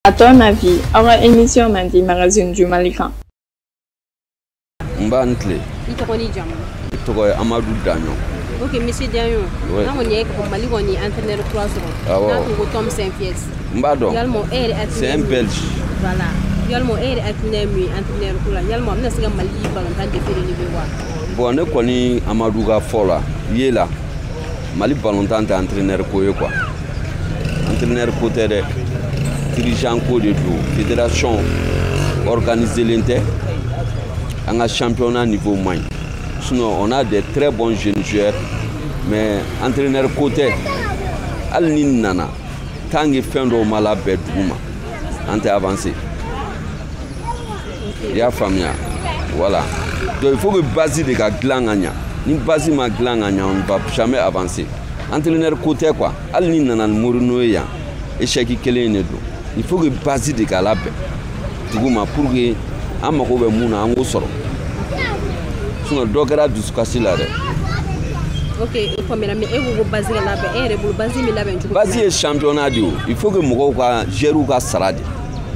À ton avis, aura émission Mandi magazine du Malika? Mbantle. Il te connaît jamais. Il te connaît Amadou Dagnon. Ok, monsieur Dagnon. Oui. On est comme Mali, on est entraîneur 3 ans. Ah ouais. On retombe 5 pièces. Mbadon. C'est un Belge. Voilà. Yalmo est entraîneur pour la Yalmo, on a ce Mali, Valentin de faire le niveau. Bon, on connaît Amadou Gafola. Il est là. Mali Valentin est entraîneur quoi. Entraîneur côté de dirigeant de fédération organisée l'Inter. On a championnat niveau moyen. Sinon, on a des très bons jeunes joueurs, mais entraîneur côté, Al Nana, tant que fin de malabé Douma, on est avancé. Il y a famille. Voilà. Donc il faut que base de la glangania. Ni base ma glangania, on ne va jamais avancer. Entraîneur côté quoi, Al Nana Mourounoya, échec qui est né. Il faut que base de la paix. Douma pour que Amako be Mouna Ango soro. Sinon, Dogara du Scasila. Ok, comme mais vous basez la paix, vous basez la paix. Basé championnat, il faut que Mokoka Jerouga Saradi.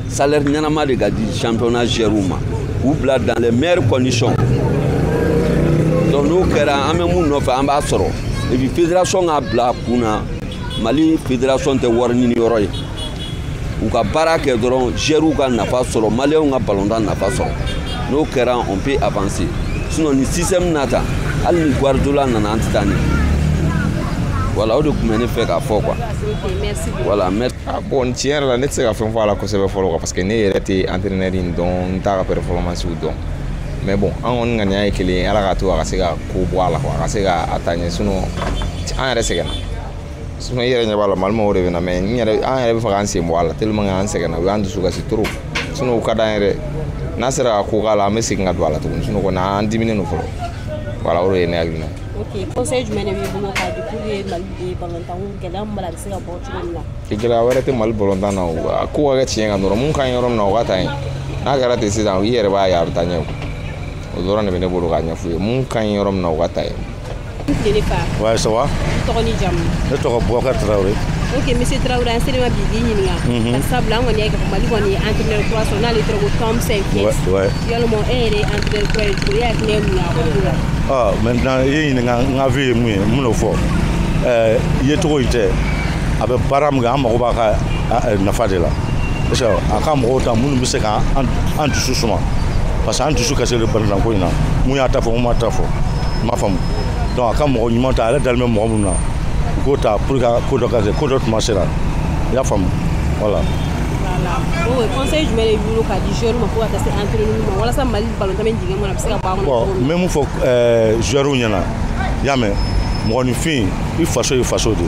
Salaire Nyanama de Gadi, championnat Jerouma. Ou blade dans les meilleures conditions. Donc, nous, Amemou Nova Ambasoro. Et puis, Fédération à Blakuna, Mali, Fédération de Warni Yoroy. Ou ka baraka dron Jerouga n'a pas solo, Malien n'a pas longtemps n'a pas solo. Nous, on peut avancer. Sinon, le système nata, al ni Guardiola n'a antitani. Voilà, on doit faire qu'à fort quoi. Merci. Voilà, merci. Bon, tiens, la net c'est la fin fois la cause parce que né était entraîneur dans ta performance ou donc. Mais bon, on a gagné que les alagato à sega koboala quoi, à sega atteindre sinon en resegana. Sinon il y a pas mal mort revena mais il y a vacances voilà tellement en segana on a suka c'est trop. Sinon au cas d'un nasera kokala mais c'est nga douala tout sinon on a 10 minutes folo. Voilà, on est né agna. Ok, conseil du mené vous ka depuis Mali Valentin ou gela mbala sega portugal la. Gela warete Mali Valentin na ko ga tienga no mun kan yorom na wata yin. Na gara te se dan yere ba ya tanya. Odora ne bene bolo ga nya fu mun kan yorom na wata yin. Ouais, ça va. Tokoni jam. Le toko Boubacar Traoré. Ok, monsieur Traoré, c'est ma bibi ni nga. Ça blanc on est que Mali on est entraîneur croissant les trop comme 5 pièces. Ouais. Il y a le mot est entraîneur pour y a que nga. Ah, maintenant il nga vu mon fo. Il est trop ité. Avec param ga ma ba ka na fadela. Ça aka mo ta mun bi se ka en dessous suma. Parce que en dessous ka c'est le ban ko ina. Mu ya ta fo mu ta fo. Ma femme. Donc quand on monte à l'aide d'elle-même on a pour que d'autres marchent là. Il y a femme. Voilà. Voilà. Conseil je mets vous ka di joueur mo ko ta c'est entraînement wala ça Mali ballon tamit diga mo na psika ba ko même faut joueur nyana ya me mo ni fin il faso de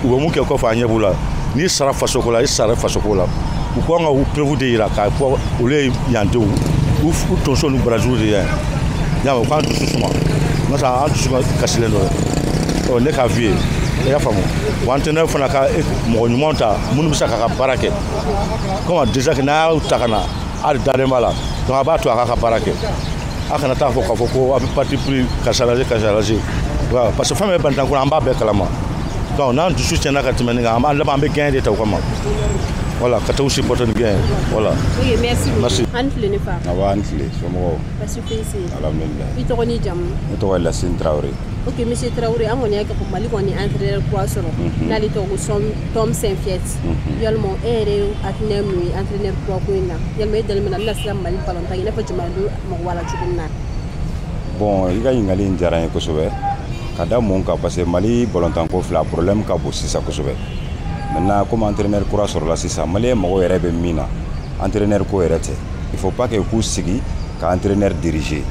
ou mo ke ko fa nyebula ni sara faso ko la il sara faso ko la ou ko nga ou prévu de ira ka ko o le yande ou ton son nous brazil de ya me quand tout suma na sa en tout kasile no o ne ka vie ya famu wantene fana ka mo nyumonta munu bisa ka barake comment déjà que na utakana al dare mala donc abatu aka barake akana ta fo ko abi parti pris kasalaje voilà parce que femme est bantan ko amba be kalama donc nan du soutien na ka timeni ga amba la be gain de taw comment voilà ka taw si poton bien voilà oui merci Anfle ne fa Anfle somo parce que c'est alhamdulillah ito ko ni jam to wala sin Traoré. Ok, monsieur Traoré, à mon avis, comme Mali, on est entraîneur croissant. Là, les tours sont Tom Saint-Fiet. Il y a le mot entraîneur croissant. Il y a le mot de la Slam Mali Valentin. Il n'y a pas de mal de Mawala Chubina. Bon, il y a une ligne de Kosovo. Kada mon cas, parce que Mali Valentin Kof, le problème qu'a bossé ça Kosovo. Maintenant, comme entraîneur croissant, là, c'est ça. Mali, Mago est mina. Entraîneur cohérent. Il ne faut pas que vous sigiez qu'entraîneur dirigé.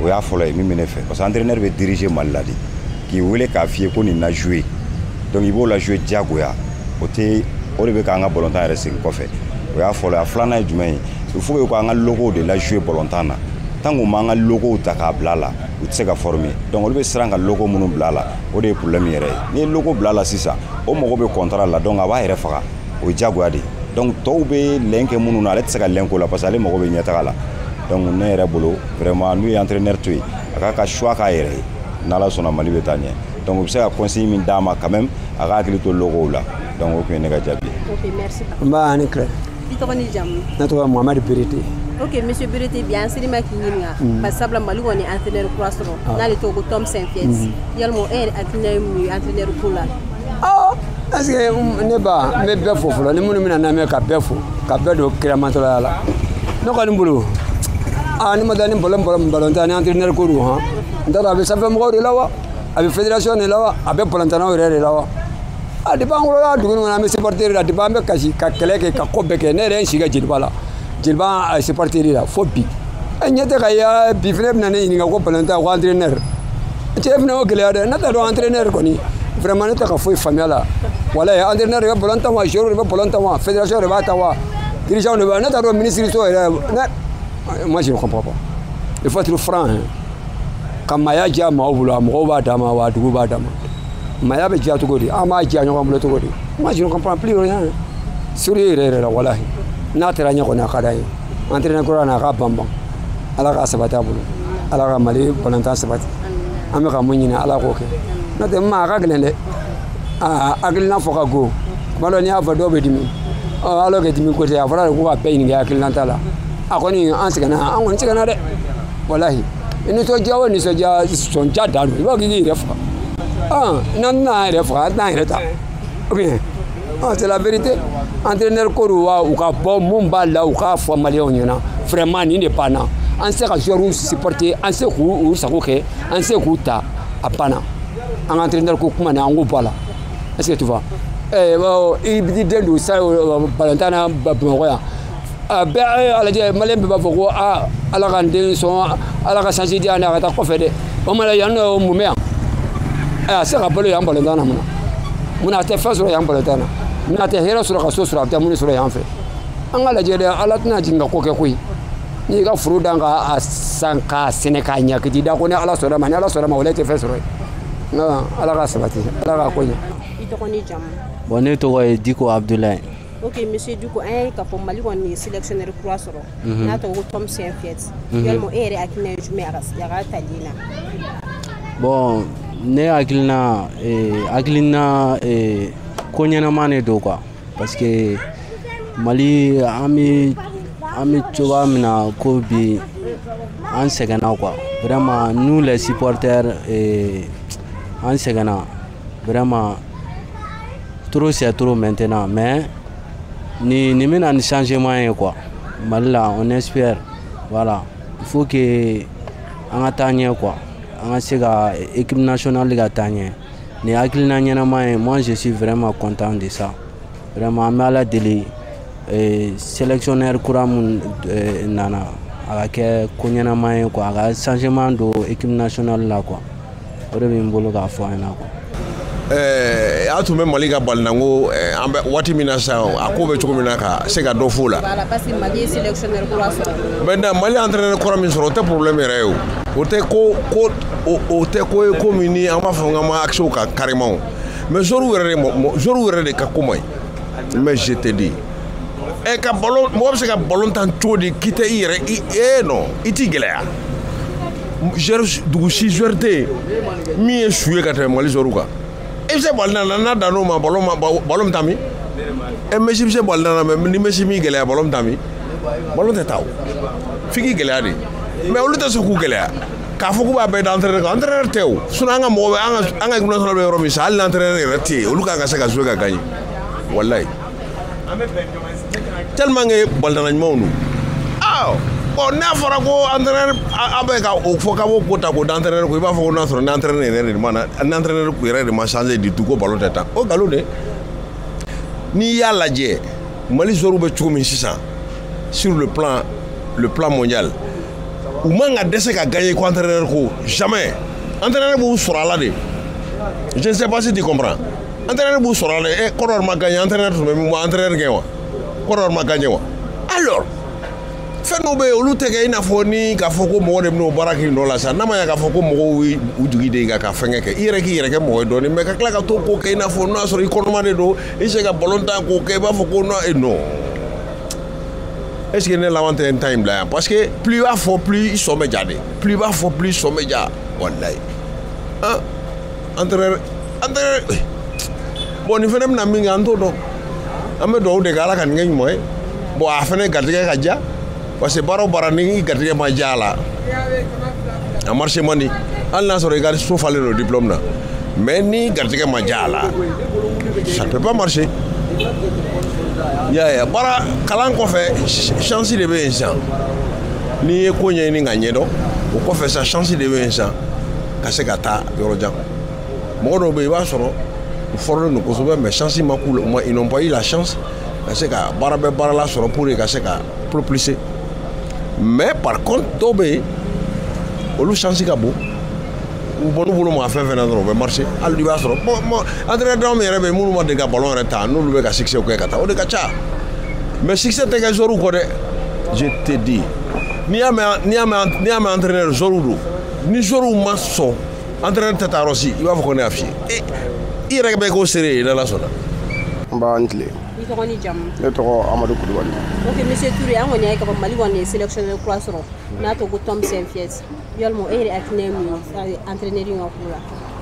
O y'a fɔlɔ ye min bɛ ne fɛ parce que entraîneur bɛ diriger Mali la de k'i wele k'a f'i ye ko nin na jouer donc i b'o la jouer diyagoya o de bɛ k'an ka ballontan yɛrɛ segin kɔfɛ o y'a fɔlɔ ye a filanan ye jumɛn ye il faut que k'an ka logo de la jouer ballontan na tant qu'on m'an ka logo ta k'a bila a la u tɛ se ka former donc olu bɛ siran ka logo minnu bila a la o de ye problème yɛrɛ ye n'i ye logo bila a la sisan o mago bɛ contrat la donc a b'a yɛrɛ faga o ye diyagoya de ye donc tɔw bɛ lɛn kɛ minnu na ale tɛ se ka lɛn k'o la parce que ale mago bɛ ɲɛtaga la. Donc ne yɛrɛ bolo vraiment lui entraîneur to yi a k'a ka choix k'a yɛrɛ ye n'Ala sɔnna Mali bɛ taa ɲɛ donc u bɛ se ka conseil min d'a ma quand même a ka hakili to logow la donc o tun ye ne ka jaabi ye. Ok merci. N b'a ani kile. I tɔgɔ ni jamu? Ne tɔgɔ ye Mohamed Berete. Ok, monsieur Berete, bien Sirima k'i ɲininka parce que sabula Mali kɔni entraîneur kura sɔrɔ n'ale tɔgɔ ko Tom Saint-Fiet yalima e yɛrɛ hakilina ye mun ye entraîneur ko la? Est-ce que ne ba n bɛ bɛɛ fo fɔlɔ ni minnu bɛna lamɛn ka bɛɛ fo ka bɛɛ don kiramatɔlaya la ne kɔni bolo ni ma taa ni balontan ni entraîneur ko don han n t'a dɔn a bɛ sanfɛmɔgɔw de la wa a bɛ fédération de la wa a bɛ balontannaw yɛrɛ de la wa depuis an wolola dugu in kɔnɔ an bɛ supporter la depuis an bɛ kasi ka kɛlɛ kɛ ka ko bɛɛ kɛ ne yɛrɛ ye n si kɛ jeliba la jeliba supporter la fo bi ɲɛ tɛ ka ye bi fana bɛna ne ɲininka ko balontan ko entraîneur cɛ fana y'o gɛlɛya dɛ ne t'a dɔn entraîneur kɔni vraiment ne tɛ ka foyi faamuya la wala entraîneur de bɛ ballon ta wa joueur de bɛ ballon ta wa fédération de b'a ta wa dirigeant de b'a ne t'a dɔn ministre so yɛrɛ moi je ne comprends pas il faut être franc ka maaya diya maaw bolo a mɔgɔw b'a d'a ma wa dugu b'a d'a ma maaya bɛ diya cogo di an b'a diya ɲɔgɔn bolo cogo di moi je ne comprends plus rien sérieux yɛrɛ yɛrɛ la walahi n'a taara ɲɛ kɔni a ka d'an ye entraîneur kura n'a ka ban ala k'a sabati a bolo ala ka Mali balontan sabati an bɛ ka mun ɲini ala k'o kɛ n'o tɛ ma a ka gɛlɛn dɛ hakilina fɔ ka go kuma dɔ n'i y'a fɔ dɔw bɛ dimi alors que dimi ko tɛ a fɔra de ko ka bɛɛ ɲininka hakilina t'a la a kɔni an sɛgɛnna an kɔni sɛgɛnna dɛ walahi nisɔndiya o nisɔndiya sɔndiya dan don i b'a fɔ k'i k'i yɛrɛ faga n'an tɛna yɛrɛ faga an tɛna yɛrɛ ta ou bien c'est la vérité entraîneur ko don wa u ka bɔ mun b'a la u k'a fɔ maliyɛnw ɲɛna vraiment nin de banna an se ka joueurs supporter an se k'u sago kɛ an se k'u ta a banna an ka entraîneur ko kuma na an k'o bɔ a la est-ce que tu vois i bɛ den don sa balontan na Bamakɔ yan bɛɛ a lajɛ maliyɛn bɛɛ b'a fɔ ko ala ka n den sɔn ala ka chance di yan a ka taa kɔfɛ dɛ o ma yan nɔ mun bɛ yan a se ka balo yan balontan na mun a tɛ fɛn sɔrɔ yan balontan na mun a tɛ hɛrɛ sɔrɔ ka so sɔrɔ a bɛ taa mun sɔrɔ yan fɛ an ka lajɛ dɛ ala tɛna jigin ka ko kɛ koyi n'i ka furu dan ka san k'a sɛnɛ k'a ɲɛ k'i da ko ni ala sɔnna ma ni ala sɔnna ma wala i tɛ fɛn sɔrɔ yen ala ka sabati ala ka ko ɲɛ. I tɔgɔ ni jamu? Bon ne tɔgɔ ye Diko Abdoulaye. Ok monsieur Diko an ye k'a fɔ Mali kɔni ye sélectionneur kura sɔrɔ n'a tɔgɔ ko Tom Saint-Fiet yalima e yɛrɛ hakilina ye jumɛn a ka tali la? Bon ne hakilina ko ɲɛnama de don quoi parce que Mali an bɛ cogoya min na ko bi an sɛgɛnna quoi vraiment nous les supporters an sɛgɛnna vraiment trop c'est trop maintenant mais ni bɛna ni changement ye quoi Mali la on espère voilà il faut que an ka taa ɲɛ quoi an ka se ka équipe nationale ka taa ɲɛ ni hakilina ɲɛnama ye moi je suis vraiment content de ça vraiment an bɛ ala deli sélectionneur kura mun nana a ka kɛ ko ɲɛnama ye quoi a ka changement don équipe nationale la quoi o de bɛ n bolo k'a fɔ an ɲɛna quoi. A tun bɛ Mali ka balinanko an bɛ waati min na sisan a ko bɛ cogo min na ka se ka dɔ f'o la. Voilà parce que Mali ye sélectionneur kura sɔrɔ. Maintenant Mali entraîneur kura min sɔrɔ o tɛ problème yɛrɛ ye o tɛ o tɛ ko ye ko min ni an b'a fɔ n ka ma accès o kan carrément mais joueurs yɛrɛ de ka ko man ɲi mais je te dis ka ballon mɔgɔ bɛ se ka ballon tan cogo di k'i tɛ i yɛrɛ non i t'i gɛlɛya dugu si joueur tɛ yen min ye su ye ka tɛmɛ Mali joueurs kan. I bɛ se balina na n'a dan n'o ma ballon bɛ taa min Messi bɛ se balina na mais ni Messi m'i gɛlɛya ballon bɛ taa min ballon tɛ taa o f'i k'i gɛlɛya de mais olu tɛ se k'u gɛlɛya k'a fɔ k'u b'a bɛɛ da entraîneur kan entraîneur tɛ o sinon an ka mɔgɔ bɛ an ka équipe nationale bɛ yɔrɔ min sisan hali l'entraîneur yɛrɛ tɛ yen olu kan ka se ka jouer ka gagner walayi tellement que balina ɲumanw don bon n'a fɔra ko entraîneur a bɛ ka o fɔ ka bɔ ko ta ko d'entraîneur ko i b'a fɔ ko n'a sɔrɔ n'entraîneur yɛrɛ de ma n'entraîneur yɛrɛ de ma changer du tout ko ballon tɛ taa o nkalon de n'i y'a lajɛ Mali joueurs bɛ cogo min sisan sur le plan mondial u man ka dɛsɛ ka gagner ko entraîneur ko jamais entraîneur b'u sɔrɔ a la de je ne sais pas si tu comprends entraîneur b'u sɔrɔ a la Côte d'Ivoire ma gagner entraîneur tun bɛ min bɔ entraîneur gagner wa Côte d'Ivoire ma gagner wa alors fɛn dɔw bɛ yen olu tɛ kɛ i n'a fɔ ni k'a fɔ ko mɔgɔ de bɛna o baara k'i nɔ la sa n'a ma ɲɛ k'a fɔ ko mɔgɔw ye u jigi de ka fɛnkɛ kɛ i yɛrɛ k'i yɛrɛ kɛ mɔgɔ ye dɔɔnin mais ka tila ka to k'o kɛ i n'a fɔ n'a sɔrɔ i kɔnɔma de don i se ka ballon tan k'o kɛ i b'a fɔ ko non est-ce que ne laban tɛ n ta in bila yan parce que plus i b'a fɔ plus i sɔn bɛ ja de plus i b'a fɔ plus i sɔn bɛ ja walayi entraîneur bon nin fana bɛna min kɛ an t'o dɔn an bɛ dugawu de kɛ ala ka nin kɛ ɲuman ye bon a fana garijɛgɛ ka diya parce que baara o baara ni garijɛgɛ ma diya a la a marché man di hali n'a sɔrɔ i ka so falen don diplôme na mais ni garijɛgɛ ma diya a la ça ne peut pas marcher ya baara kalan kɔfɛ chance de bɛ yen sisan n'i ye ko ɲɛɲini ka ɲɛdɔn o kɔfɛ sa chance de bɛ yen sisan ka se ka taa yɔrɔ jan mɔgɔ dɔw bɛ yen i b'a sɔrɔ u fɔrɔlen don kosɛbɛ mais chance ma k'u la ils n'ont pas eu la chance ka se ka baara bɛ baara la sɔrɔ pour ka se ka propulser mais par contre dɔw bɛ yen olu chance ka bon u bɔ n'u bolo ma fɛn fɛn na dɔrɔn u bɛ marcher hali i b'a sɔrɔ entraîneur min yɛrɛ bɛ yen minnu ma deli ka ballon yɛrɛ ta n'olu bɛ ka succès kɛ ka taa o de ka ca mais succès tɛ kɛ joueur kɔ dɛ je te dis n'i y'a mɛn entraîneur joueur don ni joueur ma sɔn entraîneur tɛ taa yɔrɔ si i b'a fɔ ko ne y'a f'i ye i yɛrɛ bɛ k'o seere ye n'Ala sɔnna. N b'a n tile. I tɔgɔ ni jamu. Ne tɔgɔ Amadu Kulubali. Ok monsieur Touré an kɔni y'a ye k'a fɔ Mali kɔni ye sélectionneur kura sɔrɔ n'a tɔgɔ ko Tom Saintfiet yalima e yɛrɛ hakilina ye mun ye entraîneur in ka ko la.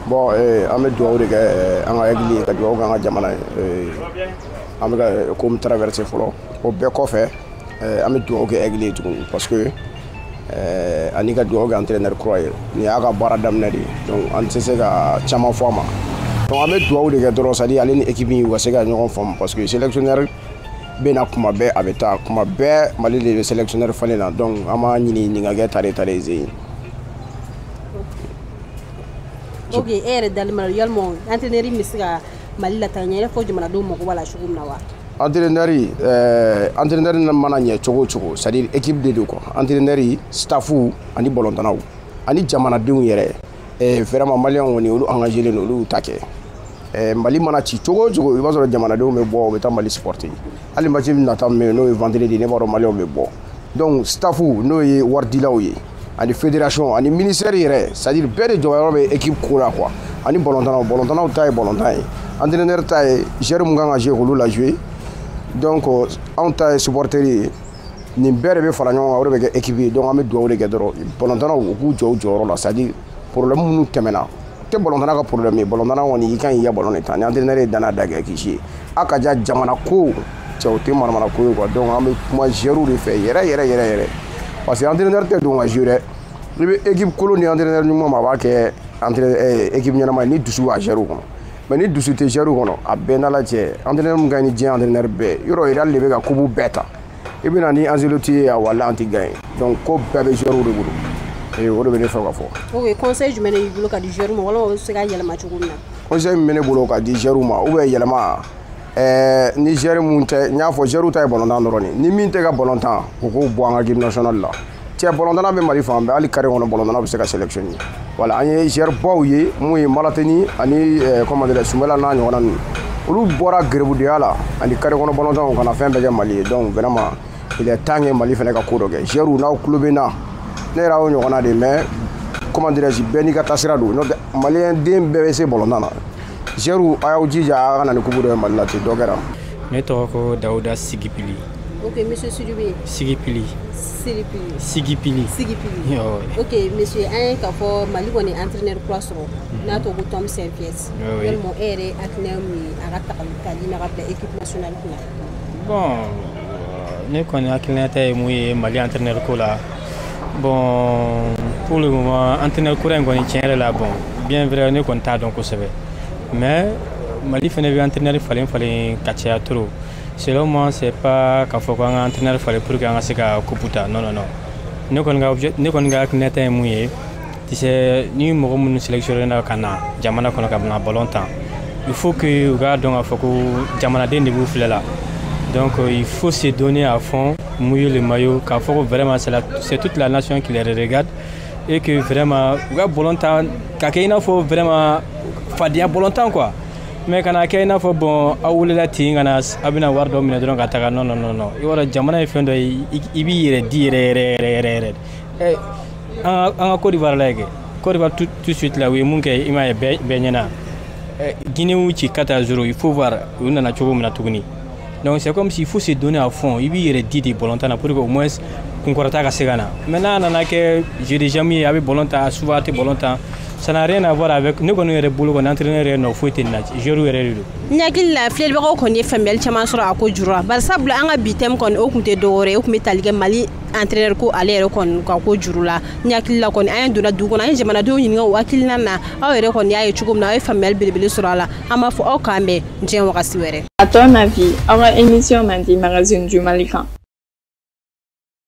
Bon an bɛ dugawu de kɛ an ka ɛgili ye ka dugawu kɛ an ka jamana ye an bɛ ka ko min traverser fɔlɔ o bɛɛ kɔfɛ an bɛ dugawu kɛ ɛgili ye tuguni parce que ani ka dugawu kɛ entraîneur kura ye nin y'a ka baara daminɛ de ye donc an tɛ se ka caman fɔ a ma. Donc an bɛ dugawu de kɛ dɔrɔn c'est à dire ale ni équipe in u ka se ka ɲɔgɔn faamu parce que sélectionneur bɛ na kuma bɛɛ a bɛ taa kuma bɛɛ Mali de bɛ sélectionneur falen na donc an b'a ɲini nin ka kɛ tare zen. Ok e yɛrɛ dalimɛ yalima entraîneur bɛ se ka Mali lataga ɲɛ i n'a fɔ jamanadenw mago b'a la cogo min na wa. Entraîneur mana ɲɛ cogo o cogo c'est à dire équipe de don quoi entraîneur staffu ani ballontannaw ani jamanadenw yɛrɛ vraiment maliyɛnw kɔni olu engagélen don olu y'u ta kɛ. Mali mana ci cogo o cogo i b'a sɔrɔ jamanadenw bɛ bɔ u bɛ taa Mali supporter hali match min nata min n'o ye vendredi ne b'a dɔn maliyɛnw bɛ bɔ donc staffu n'o ye waridilaw ye ani fédération ani ministère yɛrɛ c'est à dire bɛɛ de jɔyɔrɔ bɛ équipe ko la quoi ani ballontannaw ta ye ballontan ye entraîneur ta ye joueur mun kan ka jouer k'olu la jouer donc anw ta ye supporter ye nin bɛɛ de bɛ fara ɲɔgɔn kan o de bɛ kɛ équipe ye donc an bɛ dugawu de kɛ dɔrɔn ballontannaw u k'u jɔ u jɔyɔrɔ la c'est à dire problème minnu tɛmɛna tɛ ballontanna ka problème ye ballontanna kɔni i kan k'i ka ballon de ta ni entraîneur ye danna da kɛ k'i si ye a ka ja jamana ko cɛ o tɛ maramana ko ye quoi donc an bɛ kuma joueur de fɛ yɛrɛ parce que entraîneur tɛ don ka jouer dɛ i bɛ équipe kolon di entraîneur ɲuman ma a b'a kɛ équipe ɲɛnama ye ni dusu b'a joueur kɔnɔ mais ni dusu tɛ joueur kɔnɔ a bɛɛ n'Ala cɛ entraîneur min ka ɲi ni diɲɛ entraîneur bɛɛ yɔrɔ Real de bɛ ka coupe bɛɛ ta i bɛ na ni Ancelotti ye a wala an tɛ gagner donc ko bɛɛ bɛ joueur de bolo. O de bɛ ne fɛ ka fɔ. Ok conseil jumɛn de b'i bolo ka di joueur ma walima o bɛ se ka yɛlɛma cogo min na. Conseil min bɛ ne bolo ka di joueur ma ou bien yɛlɛma ni joueur mun tɛ n y'a fɔ joueur ta ye ballontan dɔrɔn de ni min tɛ ka ballontan o k'o bɔ an ka équipe nationale la cɛ ballontanna bɛ Mali fan bɛɛ hali carré kɔnɔ ballontanna bɛ se ka sélectionner voilà an ye joueur baw ye mun ye Malatini ani comment dire Sumala n'a ɲɔgɔnna ninnu olu bɔra gɛrɛbudenya la ani carré kɔnɔ ballontanw kana fɛn bɛɛ kɛ Mali ye donc vraiment il est temps que Mali fana ka ko dɔ kɛ joueur n'aw tulo bɛ n na ne yɛrɛ y'o ɲɔgɔnna de mais comment dirais-je bɛɛ n'i ka taasira don maliyɛn den bɛɛ bɛ se ballontan na joueur a y'aw jija a ka na ni coupe dɔ ye Mali la ten dɔ kɛra. Ne tɔgɔ ko Dawuda Sigipili. Ok monsieur Sidibe. Sigipili. Sigipili. Ok monsieur an ye k'a fɔ Mali kɔni entraîneur kura sɔrɔ n'a tɔgɔ ko Tom Saintfiet yalima e yɛrɛ hakilina ye mun ye a ka tagali n'a ka bila équipe nationale kunna. Bon ne kɔni hakilinata ye mun ye Mali entraîneur ko la. Bon, pour le moment, entraîneur courant kɔni tiɲɛ yɛrɛ la bon, bien vrai ne kɔni t'a dɔn kosɛbɛ, mais Mali fana bɛ entraîneur falen ka caya trop. Selon moi, c'est pas k'a fɔ ko an ka entraîneur falen pour que an ka se ka coupe ta, non. Ne kɔni ka hakilinata ye mun ye, tu sais ni mɔgɔ minnu sélectionné ka na jamana kɔnɔ ka na ballon tan, il faut que u k'a dɔn k'a fɔ ko jamanaden de b'u filɛ la. Donc il faut se donner à fond, mouiller le maillot, car vraiment c'est toute la nation qui les regarde et que vraiment, il faut vraiment faire volontaire quoi. Mais quand il faut bon, la tinga, abina wardo minadron kataka non. Il y a jamana ifendo ibi dire. En Côte d'Ivoire là, Côte d'Ivoire tout de suite là oui munke ima benyana. Guinée ou Chikata 0, il faut voir où on a trouvé mon atogni. Donc c'est comme s'il faut se donner à fond. Il y a des volontaires pour qu'au moins qu'on croit à Segana. Maintenant, on a que j'ai déjà mis avec volontaire, souvent volontaire. ça n'a rien à voir avec ne kɔni yɛrɛ bolo kɔni entraîneur yɛrɛ nɔ foyi tɛ nin na joueur yɛrɛ de don. N hakili la filɛbagaw kɔni ye faamuyali caman sɔrɔ a ko juru la bari sabula an ka bi thème kɔni o tun tɛ dɔwɛrɛ ye o tun bɛ tali kɛ Mali entraîneur ko ale yɛrɛ kɔni ka ko juru la n hakili la kɔni an ye donna dugu kɔnɔ an ye jamanadenw ɲininka o hakilina na aw yɛrɛ kɔni y'a ye cogo min na aw ye faamuyali belebele sɔrɔ a la an b'a fɔ aw k'an bɛn diɲɛ wagati wɛrɛ. À ton avis, aura émission Mandi Magazine du Malikan?